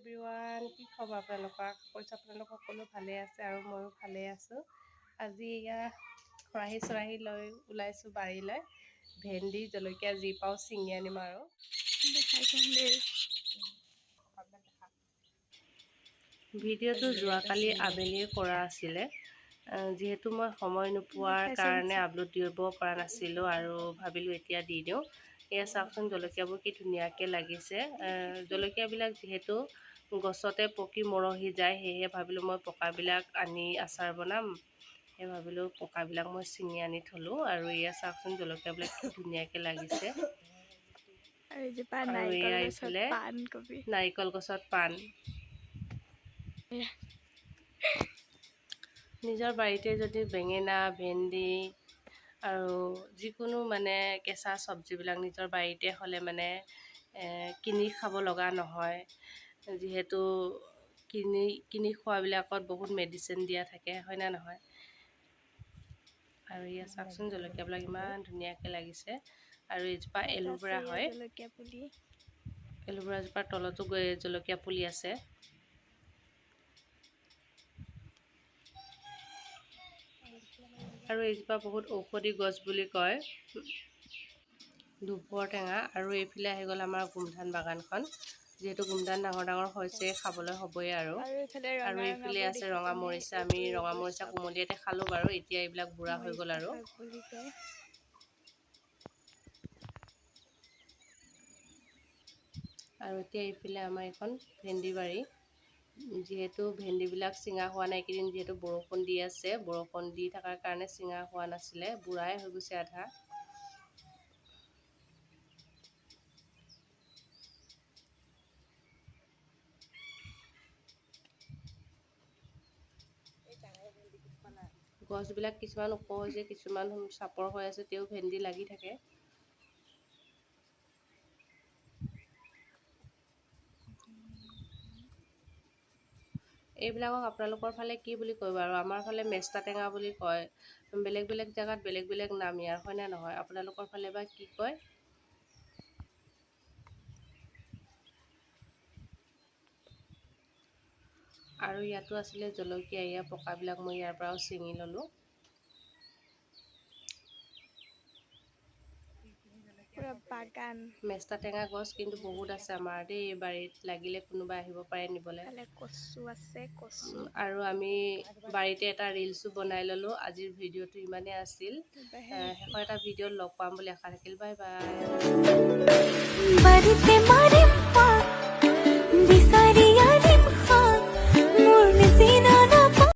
Everyone, কি খবৰ আপোনালোকৰ? কৈছোঁ আপোনালোক সকলো ভালে আছে আৰু ময়ো ভালে আছোঁ। আজি এয়া খৰাহি লৈ ওলাইছোঁ বাৰীলৈ। ভেন্দি জলকীয়া যি পাওঁ ছিঙি আনিম আৰু ভিডিঅ'টো যোৱাকালি আবেলিয়ে কৰা আছিলে, যিহেতু মই সময় নোপোৱাৰ কাৰণে আপলোড দিব পৰা নাছিলোঁ আৰু ভাবিলোঁ এতিয়া দি দিওঁ। এয়া চাওকচোন জলকীয়াবোৰ কি ধুনীয়াকৈ লাগিছে। জলকীয়াবিলাক যিহেতু গছতে পকি মৰহি যায়, সেয়েহে ভাবিলোঁ মই পকাবিলাক আনি আচাৰ বনাম। সেই ভাবিলোঁ পকাবিলাক মই ছিঙি আনি থলোঁ আৰু এয়া চাওকচোন জলকীয়াবিলাক কি ধুনীয়াকৈ লাগিছে। আৰু এয়া এইফালে নাৰিকল গছত পাণ। নিজৰ বাৰীতে যদি বেঙেনা, ভেন্দি আৰু যিকোনো মানে কেঁচা চব্জিবিলাক নিজৰ বাৰীতে হ'লে মানে কিনি খাব লগা নহয়। যিহেতু কিনি খোৱাবিলাকত বহুত মেডিচিন দিয়া থাকে, হয় না নহয়? আৰু ইয়াত চাওকচোন জলকীয়াবিলাক ইমান ধুনীয়াকৈ লাগিছে। আৰু এজোপা এলোভেৰা হয়, এলোভেৰা জোপাৰ তলতো জলকীয়া পুলি আছে। আৰু এইজোপা বহুত ঔষধি গছ বুলি কয়, ধূপৰ টেঙা। আৰু এইফালে আহি গ'ল আমাৰ গোমধান বাগানখন। যিহেতু গোমধান ডাঙৰ ডাঙৰ হৈছে, খাবলৈ হ'বই আৰু এইফালে আছে ৰঙা মৰিচা। আমি ৰঙা মৰিচা কুমলীয়াতে খালোঁ বাৰু, এতিয়া এইবিলাক বুঢ়া হৈ গ'ল আৰু এতিয়া এইফালে আমাৰ এখন ভেন্দি বাৰী। যিহেতু ভেন্দিবিলাক ছিঙা হোৱা নাই এইকেইদিন, যিহেতু বৰষুণ দি আছে, বৰষুণ দি থকাৰ কাৰণে ছিঙা হোৱা নাছিলে, বুঢ়াই হৈ গৈছে আধা। গছবিলাক কিছুমান ওখ হৈছে, কিছুমান চাপৰ হৈ আছে, তেও ভেন্দি লাগি থাকে। এইবিলাকক আপোনালোকৰ ফালে কি বুলি কয় বাৰু? আমাৰ ফালে মেষ্টা টেঙা বুলি কয়। বেলেগ বেলেগ জেগাত বেলেগ বেলেগ নাম ইয়াৰ, হয় নে নহয়? আপোনালোকৰ ফালে বা কি কয়? আৰু ইয়াতো আছিলে জলকীয়া, এয়া পকাবিলাক মই ইয়াৰ পৰাও ছিঙি ল'লোঁ। মেষ্টা টেঙা গছ কিন্তু বহুত আছে আমাৰ দেই বাৰীত, লাগিলে কোনোবা আহিব পাৰে নিবলৈ। আৰু আমি বাৰীতে এটা ৰিলচো বনাই ল'লোঁ। আজিৰ ভিডিঅ'টো ইমানেই আছিল, শেষৰ এটা ভিডিঅ'ত লগ পাম বুলি আশা থাকিল। Bye bye.